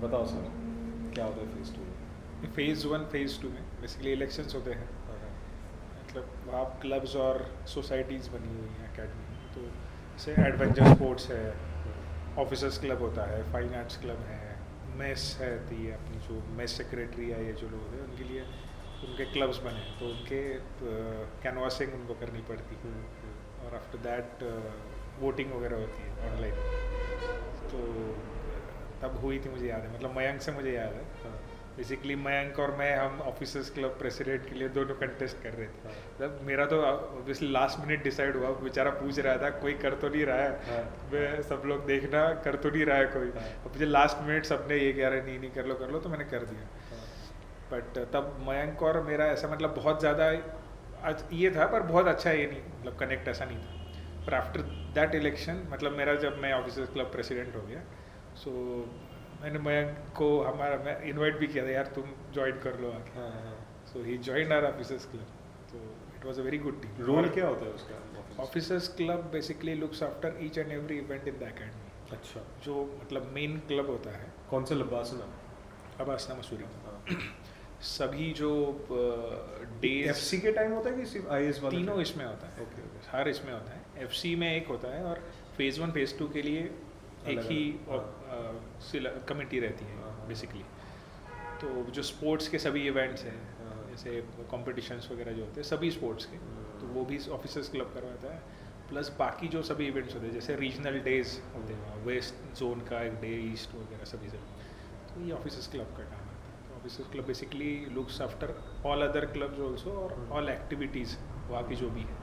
बताओ सर, क्या होता है फेज़ 2 में? फेज़ 1 फेज़ 2 में बेसिकली इलेक्शंस होते हैं। मतलब वहाँ क्लब्स और सोसाइटीज़ बनी हुई हैं एकेडमी में, तो जैसे एडवेंचर स्पोर्ट्स है, ऑफिसर्स क्लब होता है, फाइन आर्ट्स क्लब है, मेस रहती है अपनी, जो मेस सेक्रेटरी है, ये जो लोग हैं उनके लिए उनके क्लब्स बने हैं, तो उनके कैनवासिंग उनको करनी पड़ती है, और आफ्टर दैट वोटिंग वगैरह होती है ऑनलाइन। तो तब हुई थी, मुझे याद है, मतलब मयंक से मुझे याद है। बेसिकली मयंक और मैं, हम ऑफिसर्स क्लब प्रेसिडेंट के लिए दोनों कंटेस्ट कर रहे थे। मतलब मेरा तो ऑब्वियसली लास्ट मिनट डिसाइड हुआ, बेचारा पूछ रहा था कोई कर तो नहीं रहा है, मैं सब लोग देखना कर तो नहीं रहा है कोई। अब मुझे लास्ट मिनट सबने ये कह रहे नहीं नहीं कर लो, तो मैंने कर दिया। बट तब मयंक और मेरा ऐसा मतलब बहुत ज़्यादा ये था, पर बहुत अच्छा ये नहीं, मतलब कनेक्ट ऐसा नहीं था। पर आफ्टर दैट इलेक्शन, मतलब मेरा जब मैं ऑफिसर्स क्लब प्रेसिडेंट हो गया, सो मैंने मयंक को मैं इनवाइट भी किया था, यार तुम ज्वाइन कर लो आके। So he joined our officers club, तो it was a very good team. Role क्या होता है उसका? Officers club basically looks after each and every event in the academy. अच्छा, जो मतलब मेन क्लब होता है, कौन सा लबासना? अब्बासना मसूरी, सभी जो डेज एफसी के टाइम होता है कि सिर्फ आईएएस वाले? तीनों इसमें होता है। Okay okay. हर इसमें होता है, एफसी में एक होता है, और फेज़ 1 फेज़ 2 के लिए एक ही कमेटी रहती है बेसिकली। तो जो स्पोर्ट्स के सभी इवेंट्स हैं, जैसे कॉम्पिटिशन्स वगैरह जो होते हैं सभी स्पोर्ट्स के, तो वो भी ऑफिसर्स क्लब करवाता है। प्लस बाकी जो सभी इवेंट्स होते हैं, जैसे रीजनल डेज होते हैं, वेस्ट जोन का एक डे, ईस्ट वगैरह सभी सब, तो ये ऑफिसर्स क्लब का काम आता है। तो officers club basically looks after all other clubs also, और ऑल एक्टिविटीज़ वहाँ की जो भी है।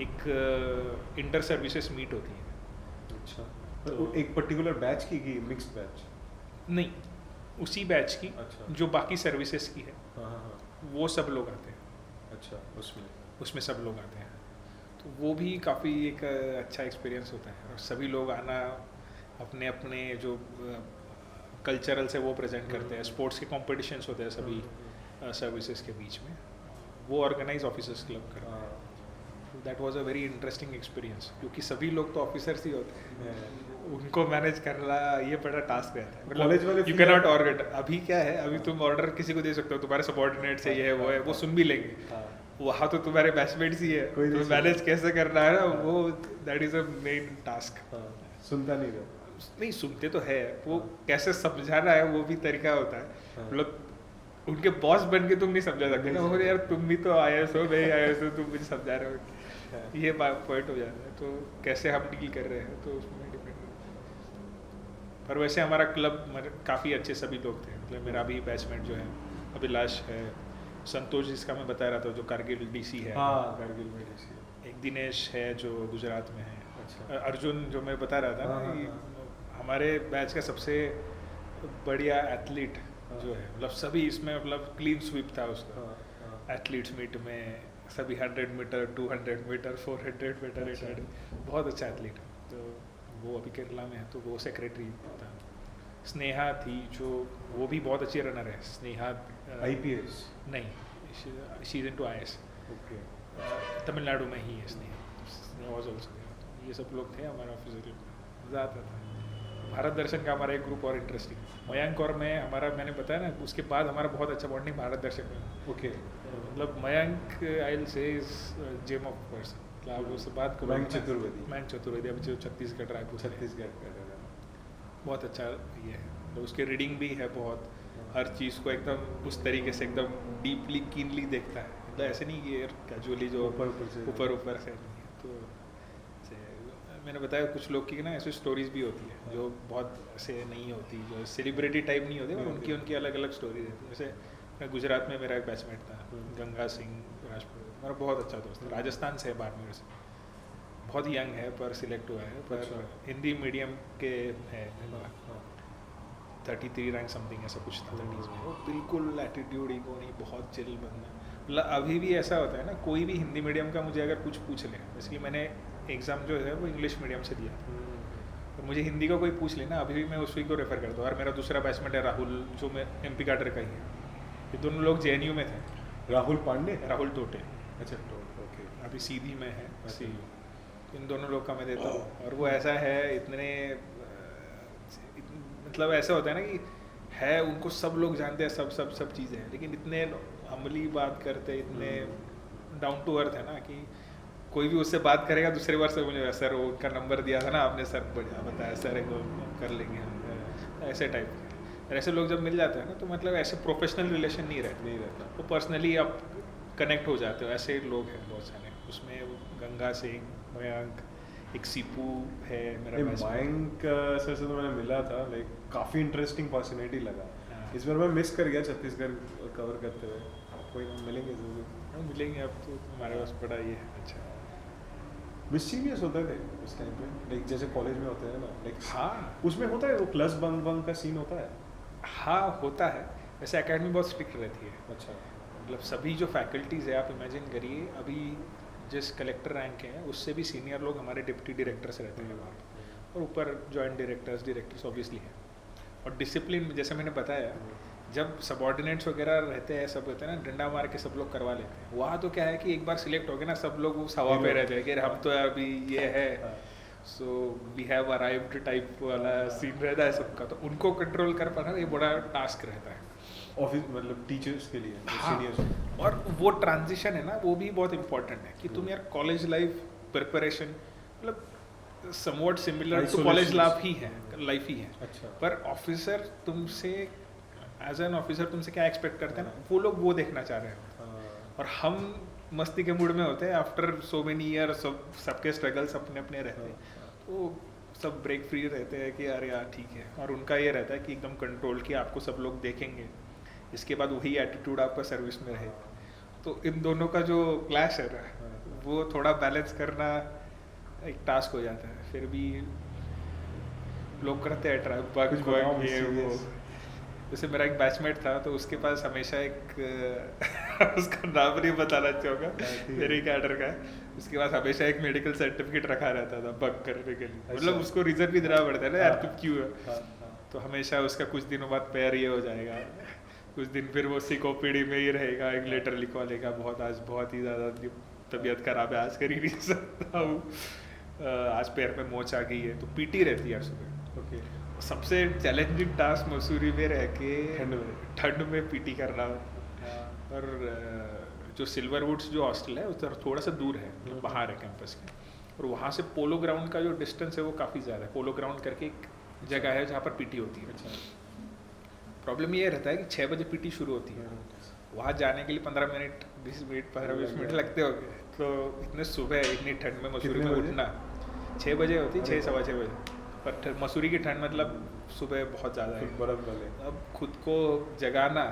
एक इंटर सर्विसेज मीट होती है। अच्छा, तो एक पर्टिकुलर बैच की मिक्स्ड बैच? नहीं, उसी बैच की। अच्छा। जो बाकी सर्विसेज की है हाँ, वो सब लोग आते हैं। अच्छा, उसमें सब लोग आते हैं, तो वो भी काफ़ी एक अच्छा एक्सपीरियंस होता है। और सभी लोग आना, अपने अपने जो कल्चरल से वो प्रेजेंट करते हैं। स्पोर्ट्स के कॉम्पिटिशन्स होते हैं सभी सर्विसेज के बीच में, वो ऑर्गेनाइज ऑफिसर्स क्लब करते हैं। That was a very interesting experience, क्योंकि सभी लोग तो ऑफिसर्स ही होते हैं, उनको मैनेज करना ये बड़ा टास्क रहता है। कॉलेज वाले यू कैन नॉट ऑर्गेट। अभी क्या है, अभी तुम ऑर्डर किसी को दे सकते हो, तुम्हारे सबॉर्डिनेट से ये है वो है, वो सुन भी लेंगे। वहाँ तो तुम्हारे बैचमेट्स ही है, तो मैनेज कैसे करना है ना, वो that is a main task. सुनता नहीं रहा? नहीं, सुनते तो है, वो कैसे समझाना है वो भी तरीका होता है। मतलब उनके बॉस बन के तुम नहीं समझा सकते ना, हो यार तुम भी तो आईएएस हो, मैं आईएएस हूँ, तुम मुझे समझा रहे हो, ये पॉइंट हो जाता है। तो कैसे हम डील कर रहे हैं, तो उसमें डिपेंड। पर वैसे हमारा क्लब काफ़ी अच्छे सभी लोग थे। मतलब मेरा भी बैचमेट जो है, अभिलाष है, संतोष जिसका मैं बता रहा था जो कारगिल डीसी है, कारगिल में डीसी, एक दिनेश है जो गुजरात में है, अच्छा, अर्जुन जो मैं बता रहा था ना, हमारे बैच का सबसे बढ़िया एथलीट जो है, मतलब सभी इसमें, मतलब क्लीन स्वीप था उसका एथलीट्स मीट में। सभी 100 मीटर, 200 मीटर, 400 मीटर, 800, बहुत अच्छा एथलीट है। तो वो अभी केरला में है, तो वो सेक्रेटरी था। स्नेहा थी जो, वो भी बहुत अच्छी रनर है। स्नेहा आईपीएस नहीं, she is into IAS. Okay, Tamil Nadu में ही है स्नेहा वाज आल्सो। ये सब लोग थे हमारे ऑफिसर लोग, मज़ा आता था। भारत दर्शन का हमारा एक ग्रुप और इंटरेस्टिंग, मयंक और मैं, हमारा मैंने बताया ना, उसके बाद हमारा बहुत अच्छा बॉन्डिंग भारत दर्शन में। ओके, मतलब Mayank I will say is gem of person. मतलब आप उससे बात करो, मयंक चतुर्वेदी, अभी जो छत्तीसगढ़ रायपुर से, छत्तीसगढ़ का बहुत अच्छा ये है। तो उसके रीडिंग भी है बहुत, हर चीज़ को एकदम उस तरीके से एकदम डीपली कीनली देखता है। मतलब ऐसे नहीं कि कैजुअली जो ऊपर से नहीं है। तो मैंने बताया कुछ लोग की ना ऐसी स्टोरीज भी होती है जो बहुत ऐसे नहीं होती, जो सेलिब्रिटी टाइप नहीं होती, पर उनकी अलग अलग स्टोरी रहती है। जैसे मैं गुजरात में, मेरा एक बैचमेट था गंगा सिंह राजपूत, मेरा बहुत अच्छा दोस्त है, राजस्थान से है, बाड़मेर से, बहुत यंग है पर सिलेक्ट हुआ है, पर हिंदी मीडियम के है, 33 रैंक समथिंग ऐसा कुछ था 30s में। वो बिल्कुल एटीट्यूड ईगो नहीं, बहुत चिल बंदा। मतलब अभी भी ऐसा होता है ना, कोई भी हिंदी मीडियम का मुझे अगर कुछ पूछ ले, बेसिकली मैंने एग्ज़ाम जो है वो इंग्लिश मीडियम से दिया, तो मुझे हिंदी का कोई पूछ लेना, अभी भी मैं उसी को रेफ़र करता हूँ। और मेरा दूसरा बैचमेट है राहुल, जो मैं MP काडर का ही है। ये दोनों लोग JNU में थे। राहुल पांडे, राहुल टोटे, अच्छा, ओके, अभी सीधी में है, इन दोनों लोग का मैं देता हूँ। और वो ऐसा है, इतने मतलब ऐसा होता है ना कि है, उनको सब लोग जानते हैं, सब चीज़ें हैं, लेकिन इतने अमली बात करते, इतने डाउन टू अर्थ है ना कि कोई भी उससे बात करेगा दूसरी बार से मुझे सर वो उनका नंबर दिया था ना आपने, सर बढ़िया बताया सर, एक कर लेंगे हम, ऐसे टाइप के। ऐसे लोग जब मिल जाते हैं ना तो मतलब ऐसे प्रोफेशनल रिलेशन नहीं रहता, वो पर्सनली आप कनेक्ट हो जाते हो। ऐसे लोग हैं बहुत सारे उसमें, गंगा सिंह, मयंक, एक सीपू है मेरा batchmate। मयंक सर से तो मैंने मिला था, लाइक काफ़ी इंटरेस्टिंग पर्सनैलिटी लगा। हाँ। इस बार मैं मिस कर गया छत्तीसगढ़ कवर करते हुए, कोई ना मिलेंगे जरूर। हाँ, मिलेंगे अब तो, हमारे पास बड़ा ये है। अच्छा, मिस्चीवियस होते थे उस टाइम पे, लाइक जैसे कॉलेज में होते हैं ना, लाइक हाँ उसमें होता है वो क्लास बंक बंक का सीन होता है। हाँ होता है। वैसे एकेडमी बहुत स्ट्रिक्ट रहती है, अच्छा। मतलब सभी जो फैकल्टीज़ है, आप इमेजिन करिए अभी जिस कलेक्टर रैंक के हैं उससे भी सीनियर लोग हमारे डिप्टी डायरेक्टर्स रहते हैं वहाँ पे, और ऊपर जॉइंट डायरेक्टर्स ऑब्वियसली हैं। और डिसिप्लिन जैसे मैंने बताया, जब सबॉर्डिनेट्स वगैरह रहते हैं, सब रहते हैं ना, डंडा मार के सब लोग करवा लेते हैं। वहाँ तो क्या है कि एक बार सिलेक्ट हो गए ना, सब लोग उस हवा पे रहते हैं कि हम तो अभी ये है, so we have arrived type वाला सीन रहता है सबका। तो उनको कंट्रोल कर पाना ये बड़ा टास्क रहता है ऑफिस मतलब टीचर्स के लिए, हाँ। सीनियर्स। और वो ट्रांजिशन है ना, वो भी बहुत इंपॉर्टेंट है कि तुम यार कॉलेज लाइफ प्रिपरेशन मतलब somewhat similar to college life ही है। अच्छा। पर ऑफिसर तुमसे एज एन ऑफिसर तुमसे क्या एक्सपेक्ट करते हैं ना, वो लोग वो देखना चाह रहे हैं। और हम मस्ती के मूड में होते हैं आफ्टर सो मेनी ईयर, सबके स्ट्रगल्स अपने अपने रहते हैं, तो सब ब्रेक फ्री रहते हैं कि यार ठीक है। और उनका ये रहता है कि एकदम कंट्रोल कि आपको सब लोग देखेंगे, इसके बाद वही एटीट्यूड आपका सर्विस में रहे। तो इन दोनों का जो क्लैश है ना, वो थोड़ा बैलेंस करना एक टास्क हो जाता है। फिर भी लोग करते हैं ट्राई कुछ बताओ ये वो। जैसे मेरा एक बैचमेट था, तो उसके पास हमेशा एक उसका नाम नहीं बताना चाहूँगा, मेरे कैडर का है, उसके पास हमेशा एक मेडिकल सर्टिफिकेट रखा रहता था बंक करने के लिए। मतलब उसको रीजन भी देना पड़ता है ना यार, तुम क्यों है। तो हमेशा उसका कुछ दिनों बाद पैर ये हो जाएगा, कुछ दिन फिर वो सिकोपीडी में ही रहेगा, एक लेटर लिखवा लेगा, आज बहुत ही ज़्यादा तबीयत खराब है, आज कर ही नहीं सकता हूँ, आज पैर में मोच आ गई है। तो पीटी रहती है सुबह। ओके। सबसे चैलेंजिंग टास्क मसूरी में रह के ठंड में पीटी करना। और जो सिल्वर वुड्स जो हॉस्टल है उधर थोड़ा सा दूर है, मतलब बाहर है कैंपस के, और वहाँ से पोलो ग्राउंड का जो डिस्टेंस है वो काफ़ी ज़्यादा है। पोलो ग्राउंड करके एक जगह है जहाँ पर पीटी होती है। अच्छा। प्रॉब्लम ये रहता है कि 6 बजे पीटी शुरू होती है, वहाँ जाने के लिए 15 मिनट 20 मिनट लगते हो गए। तो इतने सुबह इतनी ठंड में मसूरी में उठना, 6 बजे होती है, 6 सवा 6 बजे। पर मसूरी की ठंड मतलब सुबह बहुत ज़्यादा है, बर्फ वाले। अब खुद को जगाना,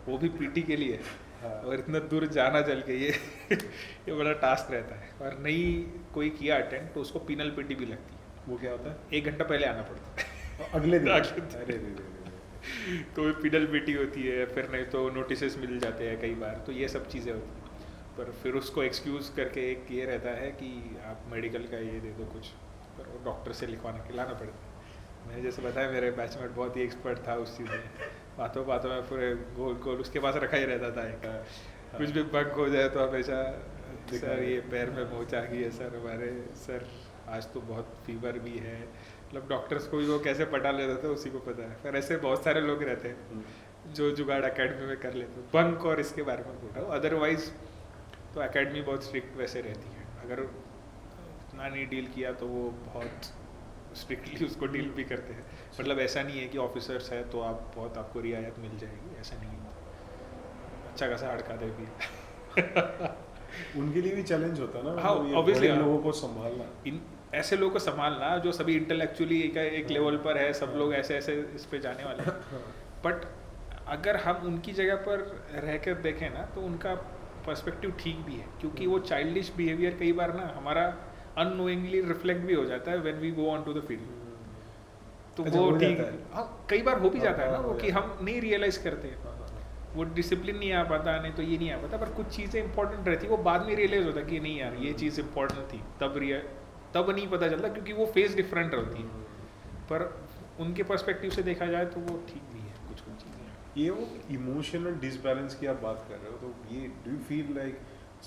वो भी पीटी के लिए, और इतना दूर जाना चल के ये बड़ा टास्क रहता है। और नहीं कोई किया अटेंड तो उसको पीनल पीटी भी लगती है। वो क्या होता है? 1 घंटा पहले आना पड़ता है अगले दिन। अरे तो ये पीनल पीटी होती है, फिर नहीं तो नोटिस मिल जाते हैं कई बार, तो ये सब चीज़ें होती हैं। पर फिर उसको एक्सक्यूज़ करके एक ये रहता है कि आप मेडिकल का ये दे दो कुछ, पर वो डॉक्टर से लिखवाना के लाना पड़ता है। मैंने जैसे बताया मेरे बैचमेट बहुत ही एक्सपर्ट था उस चीज़ में, बातों में पूरे गोल उसके पास रखा ही रहता था एक, कुछ भी बंक हो जाए तो हमेशा सर ये पैर में मोच आ गई है सर हमारे, सर आज तो बहुत फीवर भी है। मतलब डॉक्टर्स को भी वो कैसे पटा लेता था उसी को पता है। पर ऐसे बहुत सारे लोग रहते हैं जो जुगाड़ एकेडमी में कर लेते हैं। बंक और इसके बारे में बोल रहा हूँ, अदरवाइज तो एकेडमी बहुत स्ट्रिक्ट वैसे रहती है। अगर उतना नहीं डील किया तो वो बहुत स्ट्रिक्टली उसको डील भी करते हैं। मतलब ऐसा नहीं है कि ऑफिसर्स है तो आप बहुत आपको रियायत मिल जाएगी, ऐसा नहीं है। अच्छा खासा हड़काते भी उनके लिए भी चैलेंज होता है ना। हाँ ऑब्वियसली, लोगों को संभालना, इन ऐसे लोगों को संभालना जो सभी इंटेलेक्चुअली एक लेवल पर है, सब लोग ऐसे इस पे जाने वाले हैं। बट अगर हम उनकी जगह पर रह कर देखें ना तो उनका पर्सपेक्टिव ठीक भी है, क्योंकि वो चाइल्डिश बिहेवियर कई बार ना हमारा अननोइंगली रिफ्लेक्ट भी हो जाता है when we go on to the field. तो अच्छा, वो हो ठीक, जाता है। हाँ कई बार हो भी जाता है ना हाँ, वो हो कि जाता हम नहीं रियलाइज करते, वो डिसिप्लिन नहीं आ पाता, नहीं तो ये नहीं आ पाता। पर कुछ चीज़ें इंपॉर्टेंट रहती है, वो बाद में रियलाइज होता है कि नहीं यार ये चीज़ इंपॉर्टेंट थी, तब नहीं पता चलता क्योंकि वो फेज डिफरेंट रहती है। पर उनके पर्सपेक्टिव से देखा जाए तो वो ठीक भी है कुछ चीज़ें। ये वो इमोशनल डिसबैलेंस की आप बात कर रहे हो, तो ये do you feel like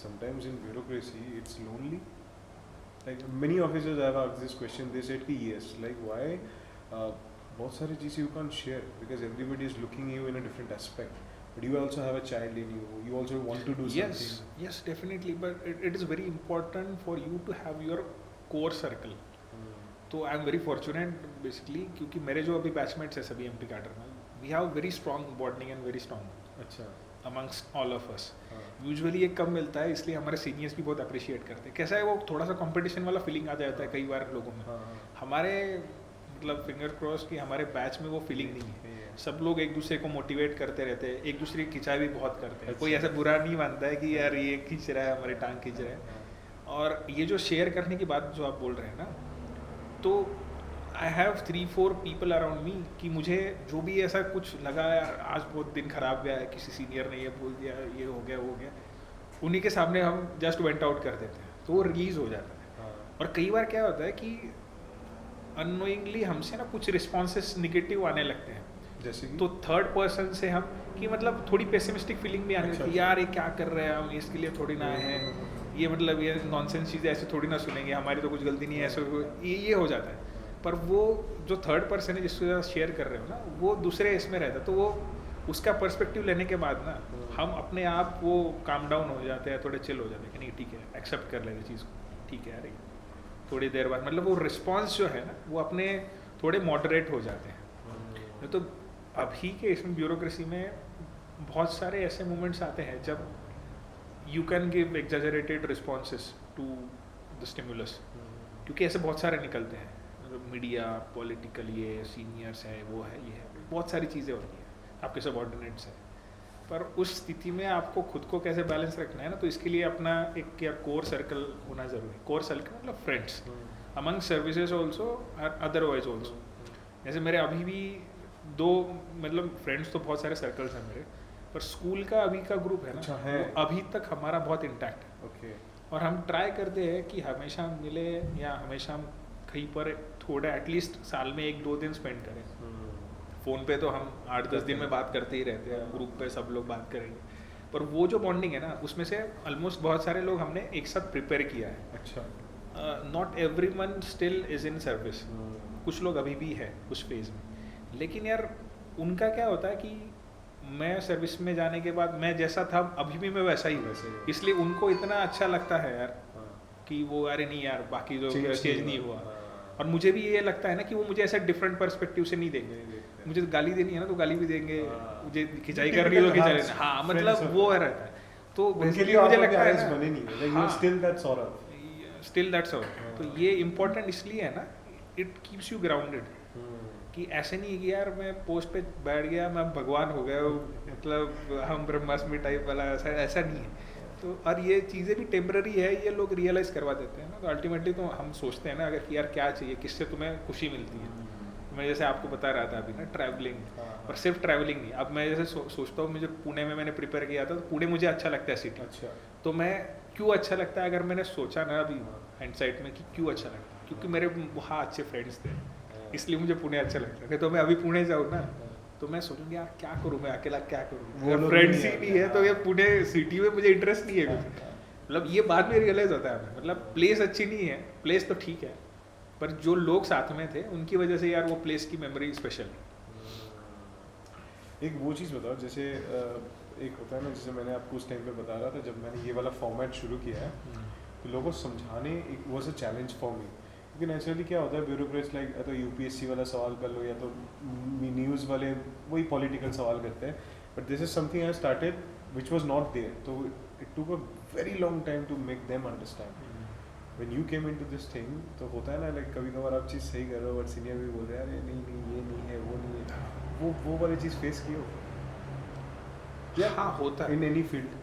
sometimes in bureaucracy it's lonely? Like many officers have asked this question, they said कि yes, like why बहुत सारी चीज़ें you can't share because everybody is looking you in a different aspect. But you also have a child in you. You also want to do Yes, something. yes, definitely. But it is very important for you to have your core circle. तो I am very fortunate basically, क्योंकि मेरे जो अभी batchmates हैं सभी MP cadre में, we have very strong bonding and very strong अच्छा. Amongst all of us. हाँ. यूजुअली ये कम मिलता है, इसलिए हमारे सीनियर्स भी बहुत अप्रिशिएट करते हैं. कैसा है, वो थोड़ा सा कंपटीशन वाला फीलिंग आ जाता है कई बार लोगों में. हाँ. हमारे मतलब फिंगर क्रॉस कि हमारे बैच में वो फीलिंग नहीं है. Yeah. सब लोग एक दूसरे को मोटिवेट करते रहते हैं, एक दूसरे की खिंचाई भी बहुत करते हैं. अच्छा. कोई ऐसा बुरा नहीं मानता है कि यार ये खींच रहा है, हमारी टांग खींच रहा है. और ये जो शेयर करने की बात जो आप बोल रहे हैं ना, तो I have 3-4 people around me कि मुझे जो भी ऐसा कुछ लगा यार आज बहुत दिन खराब गया है, किसी सीनियर ने ये बोल दिया, ये हो गया वो हो गया, उन्हीं के सामने हम जस्ट वेंट आउट कर देते हैं, तो वो रिलीज हो जाता है. हाँ. और कई बार क्या होता है कि अननोइंगली हमसे ना कुछ रिस्पॉन्सेस निगेटिव आने लगते हैं. जैसे कि तो थर्ड पर्सन से हम कि मतलब थोड़ी पेसिमिस्टिक फीलिंग भी आने अच्छा. लगती है, यार ये क्या कर रहे हैं हम, इसके लिए थोड़ी ना आए हैं, ये मतलब ये नॉनसेंस चीज़ें ऐसे थोड़ी ना सुनेंगे, हमारी तो कुछ गलती नहीं है, ऐसे ये हो जाता है. पर वो जो थर्ड पर्सन है जिसके साथ शेयर कर रहे हो ना, वो दूसरे इसमें रहता है, तो वो उसका पर्सपेक्टिव लेने के बाद ना हम अपने आप वो काम डाउन हो जाते हैं, थोड़े चिल हो जाते हैं कि नहीं ठीक है, एक्सेप्ट कर लेते चीज़ को, ठीक है यार. थोड़ी देर बाद मतलब वो रिस्पॉन्स जो है ना वो अपने थोड़े मॉडरेट हो जाते हैं. तो अभी के इसमें ब्यूरोक्रेसी में बहुत सारे ऐसे मोमेंट्स आते हैं जब you can give exaggerated responses to the stimulus, क्योंकि ऐसे बहुत सारे निकलते हैं. मीडिया, पॉलिटिकल, ये सीनियर्स है, वो है, ये है, बहुत सारी चीज़ें होती हैं, आपके सबऑर्डिनेट्स हैं. पर उस स्थिति में आपको खुद को कैसे बैलेंस रखना है ना, तो इसके लिए अपना एक क्या कोर सर्कल होना ज़रूरी है. कोर सर्कल मतलब friends among services also, otherwise also. जैसे मेरे अभी भी 2 मतलब फ्रेंड्स तो बहुत सारे सर्कल्स हैं मेरे, पर स्कूल का अभी का ग्रुप है ना, अच्छा है. वो अभी तक हमारा बहुत इंटैक्ट है. ओके. और हम ट्राई करते हैं कि हमेशा मिले या हमेशा हम कहीं पर थोड़ा एटलीस्ट साल में 1-2 दिन स्पेंड करें. फ़ोन पे तो हम 8-10 दिन में बात करते ही रहते हैं, ग्रुप पे सब लोग बात करेंगे, पर वो जो बॉन्डिंग है ना उसमें से ऑलमोस्ट बहुत सारे लोग हमने एक साथ प्रिपेयर किया है. अच्छा. Not every one still is in service, कुछ लोग अभी भी है उस फेज़ में. लेकिन यार उनका क्या होता है कि मैं सर्विस में जाने के बाद मैं जैसा था अभी भी मैं वैसा ही हूँ, इसलिए उनको इतना अच्छा लगता है यार कि वो अरे नहीं यार बाकी जो चेंज नहीं हुआ. और मुझे भी ये लगता है ना कि वो मुझे ऐसा डिफरेंट पर्सपेक्टिव से नहीं देंगे. मुझे गाली देनी है ना तो गाली भी देंगे, मुझे खिंचाई करनी है तो खिंचाई. हाँ मतलब वो रहता है. तो उनके लिए मुझे लगता है बने नहीं है, हाँ, still that's alright. Still that's all. तो ये इम्पोर्टेंट इसलिए है ना, इट कीप्स यू ग्राउंडेड. कि ऐसे नहीं है कि यार मैं पोस्ट पे बैठ गया मैं भगवान हो गया, मतलब हम ब्रह्मास्मि टाइप वाला, ऐसा नहीं है. तो और ये चीज़ें भी टेम्पररी है, ये लोग रियलाइज़ करवा देते हैं ना. तो अल्टीमेटली तो हम सोचते हैं ना अगर कि यार क्या चाहिए, किससे तुम्हें खुशी मिलती है. मैं जैसे आपको बता रहा था अभी ना ट्रैवलिंग, और सिर्फ ट्रैवलिंग नहीं. अब मैं जैसे सोचता हूँ, मुझे पुणे में मैंने प्रिपेयर किया था, तो पुणे मुझे अच्छा लगता है सिटी. अच्छा. तो मैं क्यों अच्छा लगता है, अगर मैंने सोचा ना अभी हाइंडसाइट में कि क्यों अच्छा लगता है, क्योंकि मेरे वहाँ अच्छे फ्रेंड्स थे, इसलिए मुझे पुणे अच्छा लगता है. तो मैं अभी पुणे जाऊँ ना तो मैं सोचूंगी यार क्या करूँ, मैं अकेला क्या करूँ, फ्रेंड्स ही नहीं है, तो ये पुणे सिटी में मुझे इंटरेस्ट नहीं है कुछ. मतलब ये बाद में रियलाइज होता है हमें, मतलब प्लेस अच्छी नहीं है, प्लेस तो ठीक है, पर जो लोग साथ में थे उनकी वजह से यार वो प्लेस की मेमोरी स्पेशल है. एक वो चीज़ बताओ, जैसे एक होता है ना, जैसे मैंने आपको उस टाइम पे बता रहा था जब मैंने ये वाला फॉर्मेट शुरू किया है, तो लोगों को समझाने एक was a challenge for me. क्योंकि नेचुरली क्या होता है, ब्यूरोक्रेट्स लाइक या तो यूपीएससी वाला सवाल कर लो या तो न्यूज़ वाले वही पॉलिटिकल सवाल करते हैं. But this is something I started which was not there, तो it took a very long time to make them understand. When you came into this thing, तो होता है ना लाइक कभी कभार आप चीज़ सही कर रहे हो बट सीनियर भी बोल रहे हैं अरे नहीं ये नहीं है, वो नहीं है, वो वाली चीज़ फेस की हो. हाँ होता है इन एनी फील्ड.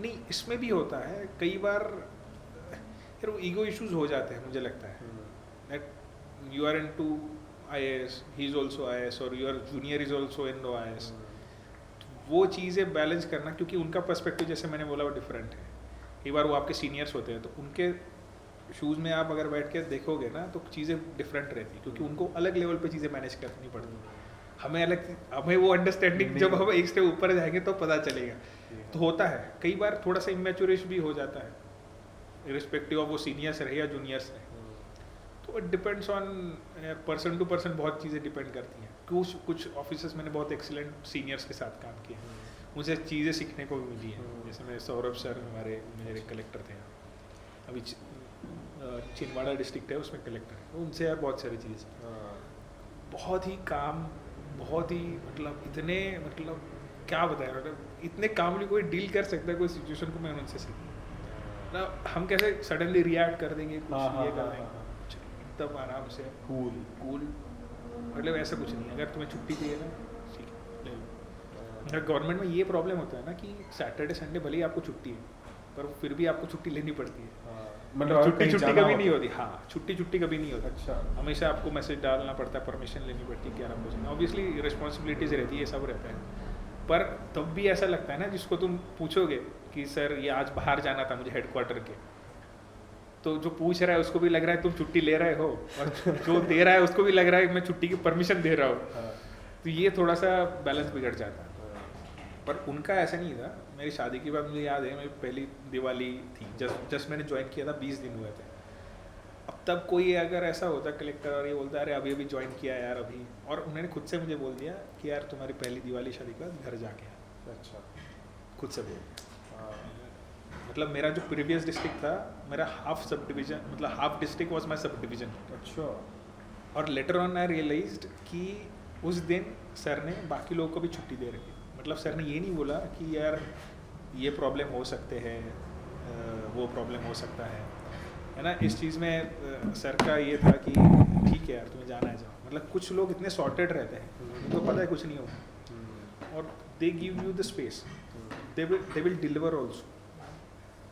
नहीं, इसमें भी होता है कई बार फिर वो ईगो इश्यूज हो जाते हैं. मुझे लगता है that you are into IAS, he is also IAS, और your junior is also in IAS. वो चीज़ें बैलेंस करना, क्योंकि उनका पर्सपेक्टिव जैसे मैंने बोला वो डिफरेंट है. कई बार वो आपके सीनियर्स होते हैं, तो उनके शूज़ में आप अगर बैठ के देखोगे ना तो चीज़ें डिफरेंट रहती, क्योंकि उनको अलग लेवल पे चीज़ें मैनेज करनी पड़ती. हमें वो अंडरस्टैंडिंग जब हम एक स्टेप ऊपर जाएंगे तो पता चलेगा. तो होता है कई बार थोड़ा सा इमेच्योरिश भी हो जाता है, रिस्पेक्टिव ऑफ वो सीनियर्स रहे या जूनियर्स रहे. तो तो it depends on person to person, बहुत चीज़ें डिपेंड करती हैं। कुछ ऑफिसर्स मैंने बहुत एक्सीलेंट सीनियर्स के साथ काम किया, मुझे चीज़ें सीखने को भी मिली हैं। जैसे मेरे सौरभ सर हमारे मेरे कलेक्टर थे, अभी छिंदवाड़ा डिस्ट्रिक्ट है उसमें कलेक्टर है, उनसे यार बहुत सारी चीज़, बहुत ही काम, बहुत ही मतलब इतने मतलब क्या बताएं, मतलब इतने कामली कोई डील कर सकता है कोई सिचुएशन को, मैं उनसे सीखा। मतलब हम कैसे सडनली रिएक्ट कर देंगे, कुछ ये कर देंगे, एकदम आराम से कूल, मतलब ऐसा कुछ नहीं। अगर तुम्हें छुट्टी चाहिए ना, ठीक है ले लो। अगर गवर्नमेंट में ये प्रॉब्लम होता है ना कि सैटरडे संडे भले ही आपको छुट्टी है, पर फिर भी आपको छुट्टी लेनी पड़ती है। मतलब छुट्टी कभी नहीं होती। हाँ, छुट्टी कभी नहीं होती। अच्छा, हमेशा आपको मैसेज डालना पड़ता है, परमिशन लेनी पड़ती है 11 बजे। ऑब्वियसली रिस्पॉन्सिबिलिटीज रहती है, सब रहता है, पर तब भी ऐसा लगता है ना, जिसको तुम पूछोगे कि सर ये आज बाहर जाना था मुझे हेडक्वार्टर के, तो जो पूछ रहा है उसको भी लग रहा है तुम छुट्टी ले रहे हो, और जो दे रहा है उसको भी लग रहा है मैं छुट्टी की परमिशन दे रहा हूँ। तो ये थोड़ा सा बैलेंस बिगड़ जाता है। पर उनका ऐसा नहीं था। मेरी शादी के बाद मुझे याद है, मेरी पहली दिवाली थी, जस्ट मैंने ज्वाइन किया था, 20 दिन हुए थे। अब तब कोई अगर ऐसा होता कलेक्टर और ये बोलता अरे अभी ज्वाइन किया यार अभी, और उन्होंने खुद से मुझे बोल दिया कि यार तुम्हारी पहली दिवाली शादी के बाद घर जाके आ। अच्छा, खुद से बोल। मतलब मेरा जो प्रीवियस डिस्ट्रिक्ट था, मेरा हाफ सब डिवीजन, मतलब half district was my sub division. अच्छा। और लेटर ऑन आई रियलाइज्ड कि उस दिन सर ने बाकी लोगों को भी छुट्टी दे रखी। मतलब सर ने ये नहीं बोला कि यार ये प्रॉब्लम हो सकते हैं, वो प्रॉब्लम हो सकता है ना। इस चीज़ में सर का ये था कि ठीक है यार तुम्हें जाना है जाओ। मतलब कुछ लोग इतने सॉर्टेड रहते हैं, उनको पता है कुछ नहीं होगा, और they give you the space, they will deliver also.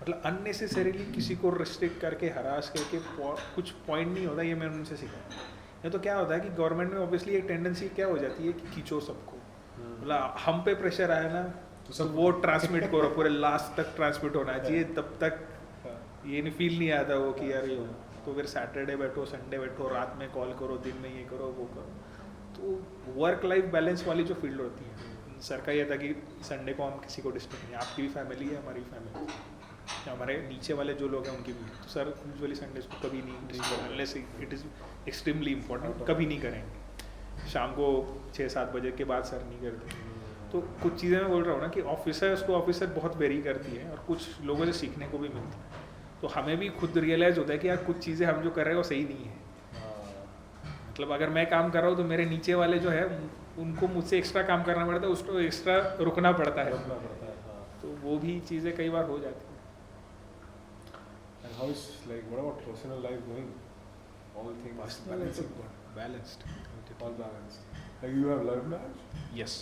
मतलब अननेसेसरीली किसी को रिस्ट्रिक्ट करके हरास करके कुछ पॉइंट नहीं होता, ये मैंने उनसे सीखा। ये तो क्या होता है कि गवर्नमेंट में ऑब्वियसली एक टेंडेंसी क्या हो जाती है कि खींचो सबको, मतलब हम पे प्रेशर आया ना तो वो ट्रांसमिट करो, पूरे लास्ट तक ट्रांसमिट होना चाहिए, तब तक ये नहीं फील नहीं आता वो कि यार ये हो। तो फिर सैटरडे बैठो, संडे बैठो, रात में कॉल करो, दिन में ये करो वो करो। तो वर्क लाइफ बैलेंस वाली जो फील्ड होती है, सर का ये था कि संडे को हम किसी को डिस्टर्ब नहीं, आपकी भी फैमिली है हमारी फैमिली, हमारे नीचे वाले जो लोग हैं उनकी भी। तो सर यूजुअली संडेज को कभी नहीं disturb, unless it is extremely important, कभी नहीं करेंगे। शाम को 6-7 बजे के बाद सर नहीं करते। तो कुछ चीज़ें मैं बोल रहा हूँ ना कि ऑफिसर्स को ऑफिसर बहुत वेरी करती है, और कुछ लोगों से सीखने को भी मिलती है। तो हमें भी खुद रियलाइज़ होता है कि यार कुछ चीज़ें हम जो कर रहे हैं वो सही नहीं है। मतलब अगर मैं काम कर रहा हूँ तो मेरे नीचे वाले जो है उनको मुझसे एक्स्ट्रा काम करना पड़ता है, उसको एक्स्ट्रा रुकना पड़ता है। तो वो भी चीज़ें कई बार हो जाती हैं। And how is like what about personal life going? All things balanced. all balanced. Like you have love marriage? Yes.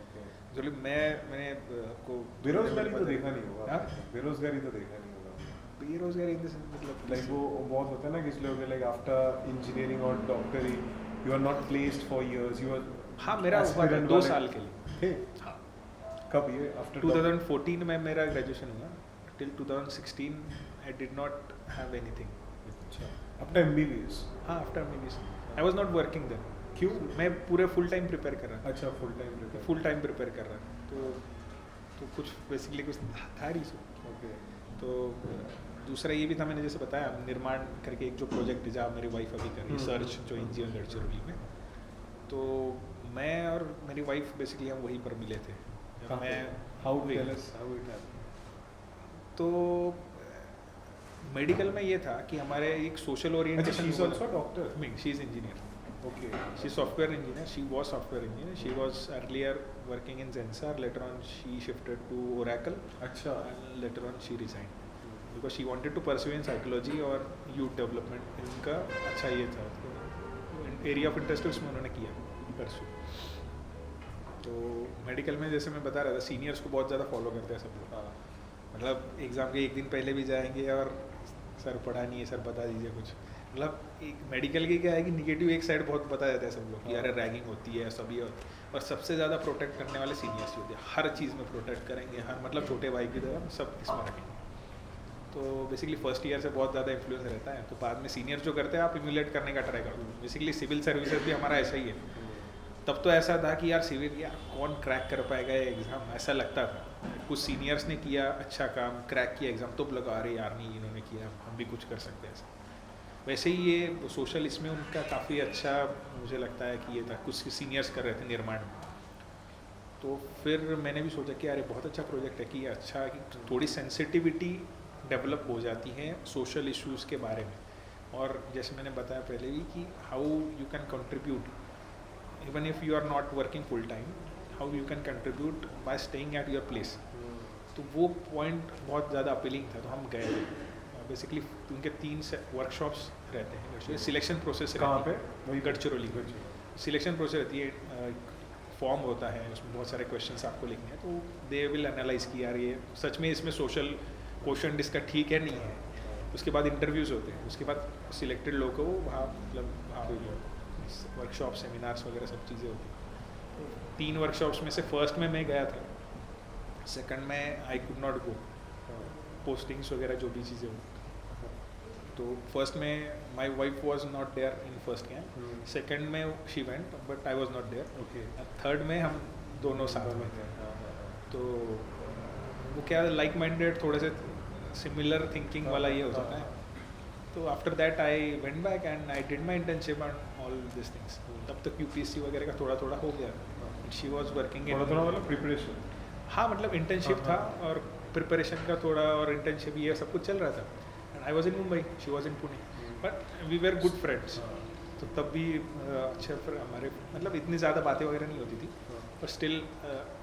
Okay. Actually मैंने आपको बेरोजगारी तो देखा नहीं होगा। हाँ? बेरोजगारी तो देखा नहीं होगा। बेरोजगारी इन द सेंस मतलब Like वो बहुत होता है ना कि लोग like after engineering और doctory you are not placed for years. You are हाँ, मेरा हुआ था 2 साल के लिए। थे? हाँ, कब ये after 2014 में मेरा ग्रेजुएशन हुआ। Till 2016 I did not have anything. अच्छा, after MBBS? हाँ, after MBBS I was not working then. क्यों? मैं पूरे फुल टाइम प्रिपेयर कर रहा था। अच्छा, full time prepare. Full time prepare कर रहा था, तो कुछ बेसिकली कुछ था रीजन। Okay. तो दूसरा ये भी था, मैंने जैसे बताया निर्माण करके एक जो प्रोजेक्ट जहाँ मेरी वाइफ अभी कर रही है, सर्च जो NGO गढ़चिरौली में, तो मैं और मेरी वाइफ बेसिकली हम वहीं पर मिले थे। जब मैं How tell us how it happened? तो मेडिकल में ये था कि हमारे एक सोशल अच्छा, orientation. she's also a doctor? She is engineer. Okay. She software engineer, she was software engineer, she was earlier working in Zensar, later on she shifted to Oracle, अच्छा. and later on she resigned because she wanted to pursue in psychology और youth development। इनका अच्छा ये था, तो area of interest उसमें उन्होंने किया परस्यू। तो मेडिकल में जैसे मैं बता रहा था, सीनियर्स को बहुत ज़्यादा फॉलो करते हैं सब लोग। हाँ. मतलब एग्ज़ाम के एक दिन पहले भी जाएंगे और सर पढ़ा नहीं है, सर बता दीजिए कुछ। मतलब एक मेडिकल की क्या है कि निगेटिव एक साइड बहुत बता देता है सब लोग कि यार रैगिंग होती है, सब ये होती है। और सबसे ज़्यादा प्रोटेक्ट करने वाले सीनियर्स ही होते हैं, हर चीज़ में प्रोटेक्ट करेंगे, हर मतलब छोटे भाई की तरह सब इसमें रखेंगे। तो बेसिकली फर्स्ट ईयर से बहुत ज़्यादा इन्फ्लुएंस रहता है, तो बाद में सीनियर जो करते हैं आप इम्यूलेट करने का ट्राई करो। बेसिकली सिविल सर्विसेज भी हमारा ऐसा ही है। तब तो ऐसा था कि यार सिविल यार कौन क्रैक कर पाएगा ये एग्ज़ाम, ऐसा लगता था। कुछ सीनियर्स ने किया अच्छा काम, क्रैक किया एग्ज़ाम, तो लगा अरे यार नहीं इन्होंने किया, हम भी कुछ कर सकते हैं ऐसा। वैसे ही ये सोशल इसमें उनका काफ़ी अच्छा मुझे लगता है कि ये था, कुछ सीनियर्स कर रहे थे निर्माण में। तो फिर मैंने भी सोचा कि यार ये बहुत अच्छा प्रोजेक्ट है, कि ये अच्छा कि थोड़ी सेंसिटिविटी डेवलप हो जाती है सोशल इश्यूज़ के बारे में। और जैसे मैंने बताया पहले भी कि how you can contribute even if you are not working full time, how you can contribute by staying at your place. तो वो पॉइंट बहुत ज़्यादा अपीलिंग था, तो हम गए थे। बेसिकली उनके 3 वर्कशॉप्स रहते हैं, सिलेक्शन प्रोसेस कहाँ पे? वही गढ़चिरौली। सिलेक्शन प्रोसेस रहती है, फॉर्म होता है, उसमें बहुत सारे क्वेश्चंस आपको लिखने हैं, तो दे विल एनालाइज कि यार ये सच में इसमें सोशल क्वेश्चन इसका ठीक है नहीं है। उसके बाद इंटरव्यूज़ होते हैं, उसके बाद सिलेक्टेड लोगों को वहाँ मतलब वहाँ पे वर्कशॉप सेमिनार्स वगैरह सब चीज़ें होती हैं। तो 3 वर्कशॉप्स में से फर्स्ट में मैं गया था, सेकंड में I could not go, postings वगैरह जो भी चीज़ें होती। तो फर्स्ट में my wife was not there in first camp, second में she went but I was not there, okay. Third में हम दोनों साथ में थे। तो वो क्या लाइक माइंडेड थोड़े से सिमिलर थिंकिंग वाला ये हो जाता है। तो after that I went back and I did my internship and all this things. तब तक यूपीएससी वगैरह का थोड़ा थोड़ा हो गया, शी वॉज वर्किंग इन थोड़ा मतलब प्रिपरेशन। हाँ, मतलब इंटर्नशिप था और प्रिपरेशन का थोड़ा, और इंटर्नशिप ये सब कुछ चल रहा था। And I was in Mumbai, she was in Pune, but we were good friends. तो तब भी अच्छे हमारे मतलब इतनी ज़्यादा बातें वगैरह नहीं होती थी, पर स्टिल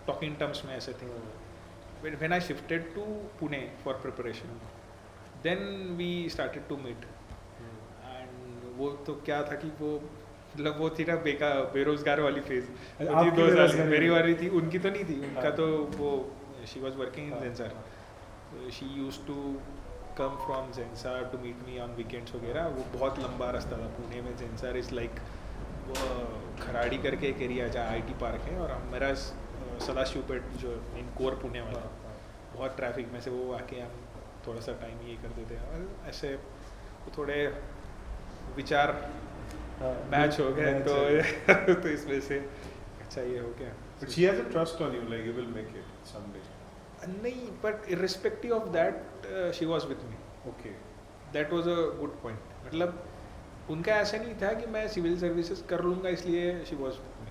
टॉकिंग टर्म्स में ऐसे थे। When I shifted to Pune for preparation, then we started to meet. And वो तो क्या था कि वो मतलब वो थी ना बेरोजगार वाली फेज, 2 साल मेरी वाली थी, उनकी तो नहीं थी। उनका तो वो she was working in Zensar, she used to come from Zensar to meet me on weekends वगैरह। वो बहुत लंबा रास्ता था, पुणे में जेंसर इज़ लाइक खराड़ी करके एक एरिया जहाँ आईटी पार्क है, और मेरा सदाशिवपेट जो इन कोर पुणे वाला, बहुत ट्रैफिक में से वो आके हम थोड़ा सा टाइम ये करते थे। और ऐसे थोड़े विचार मैच हो गए, तो इस वजह से अच्छा ये हो गया। But she has a trust on you, like you will make it someday. नहीं, but irrespective of that she was with me. Okay. That was a good point. मतलब उनका ऐसा नहीं था कि मैं सिविल सर्विसेज कर लूँगा इसलिए she was with me.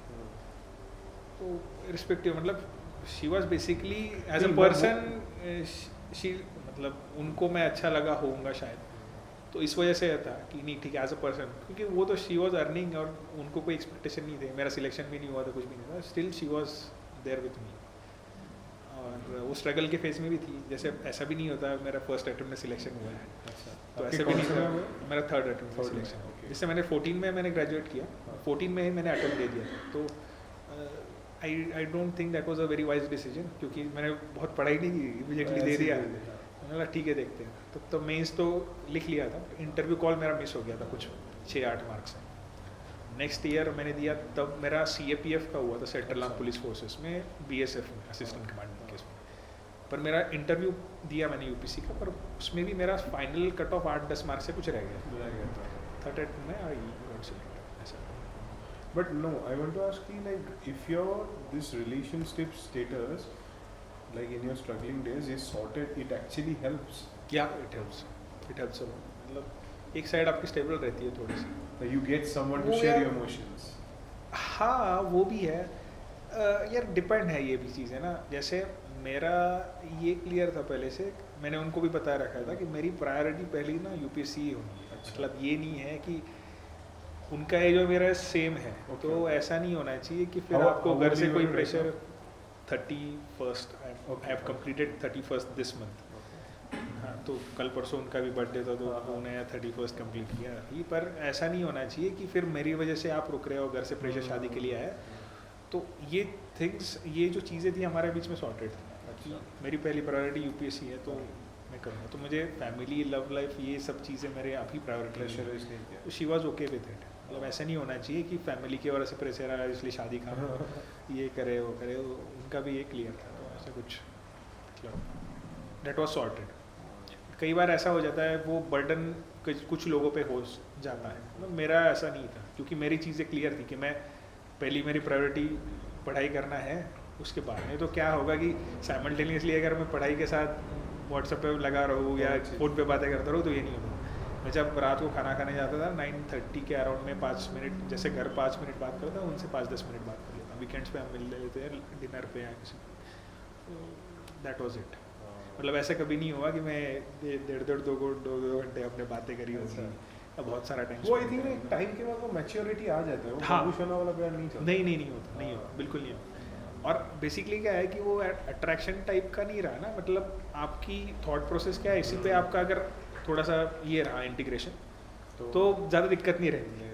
तो irrespective मतलब she was basically as a person, she मतलब उनको मैं अच्छा लगा होऊंगा शायद, तो इस वजह से था कि नहीं ठीक है एज अ पर्सन, क्योंकि वो तो शी वॉज अर्निंग और उनको कोई एक्सपेक्टेशन नहीं थे, मेरा सिलेक्शन भी नहीं हुआ था, कुछ भी नहीं था, still she was there with me. और वो स्ट्रगल के फेज में भी थी, जैसे ऐसा भी नहीं होता मेरा फर्स्ट अटेम्प्ट में सिलेक्शन हुआ है, अच्छा, तो ऐसे भी नहीं था। मेरा थर्ड अटेम्प्ट में Third में, सिलेक्शन, okay. जिससे मैंने 14 में मैंने ग्रेजुएट किया, 14 में ही मैंने अटेम्प्ट दे दिया था। तो I don't think that was a very wise decision, क्योंकि मैंने बहुत पढ़ाई नहीं की, इमीडिएटली दे दिया। मैंने ठीक है देखते हैं, तो मेंस तो लिख लिया था, इंटरव्यू कॉल मेरा मिस हो गया था कुछ 6-8 मार्क्स से। नेक्स्ट ईयर मैंने दिया, तब मेरा CAPF का हुआ था, सेंट्रल आर्म पुलिस फोर्सेस में, BSF में असिस्टेंट कमांडिंग केस में। पर मेरा इंटरव्यू दिया मैंने UPC का, पर उसमें भी मेरा फाइनल कट ऑफ 8-10 मार्क्स से कुछ रह गया, थर्ड अटेम्प्ट में आई गॉट सिलेक्टेड ऐसा। But no, I want to ask you, like, if your this relationship status, like in your struggling days, is sorted, it actually helps. या it helps a lot। मतलब एक side आपकी stable रहती है थोड़ी सी, Like you get someone to वो share यार- your emotions. हाँ वो भी है। यार डिपेंड है, ये भी चीज़ है ना। जैसे मेरा ये क्लियर था पहले से, मैंने उनको भी बता रखा था कि मेरी प्रायोरिटी पहली ना UPSC ही होनी है। अच्छा। मतलब ये नहीं है कि उनका एज और मेरा सेम है, Okay. तो ऐसा नहीं होना चाहिए कि फिर How- आपको how घर old से you कोई were pressure. right 31st I Okay. Have completed 31st this month. हाँ, तो कल परसों उनका भी बर्थडे था, तो हाँ, हाँ। उन्होंने 31st कंप्लीट किया ही। पर ऐसा नहीं होना चाहिए कि फिर मेरी वजह से आप रुक रहे हो, घर से प्रेशर शादी के लिए आया। तो ये थिंग्स, ये जो चीज़ें थी हमारे बीच में सॉर्टेड थी कि मेरी पहली प्रायोरिटी UPSC है, तो मैं करूँगा। तो मुझे फैमिली, लव लाइफ, ये सब चीज़ें मेरे आप ही प्रायोरिटी है। Pressurize नहीं किया. तो she was okay with it. मतलब ऐसा नहीं होना चाहिए कि फैमिली की वजह से प्रेशर आया इसलिए शादी का ये करे वो करे, उनका भी ये क्लियर था। तो ऐसा कुछ मतलब डेट वॉज सॉर्टेड। कई बार ऐसा हो जाता है, वो बर्डन कुछ लोगों पे हो जाता है, मतलब मेरा ऐसा नहीं था, क्योंकि मेरी चीज़ें क्लियर थी कि मैं पहली मेरी प्रायोरिटी पढ़ाई करना है। उसके बाद में तो क्या होगा कि साइमल्टेनियसली अगर मैं पढ़ाई के साथ व्हाट्सएप पे लगा रहूँ या फ़ोन पे बातें करता रहूँ, तो ये नहीं होगा। मैं जब रात को खाना खाने जाता था 9:30 के अराउंड में 5 मिनट, जैसे घर 5 मिनट बात करता हूँ, उनसे 5-10 मिनट बात कर लेता हूँ। वीकेंड्स पे हम मिल लेते हैं डिनर पे या किसी पे। That was it. मतलब ऐसा कभी नहीं हुआ कि मैं 1.5-2 घंटे अपने बातें करी होगी। अब बहुत सारा टाइम वो आई थिंक एक टाइम के बाद वो मैच्योरिटी आ जाता है, वो हाँ। बाबूशाना वाला प्यार नहीं चलता। नहीं होता, नहीं होता, बिल्कुल नहीं होता। और बेसिकली क्या है कि वो अट्रैक्शन टाइप का नहीं रहा ना, मतलब आपकी थॉट प्रोसेस क्या है, इसी पे आपका अगर थोड़ा सा ये रहा इंटीग्रेशन तो ज़्यादा दिक्कत नहीं रहेगी।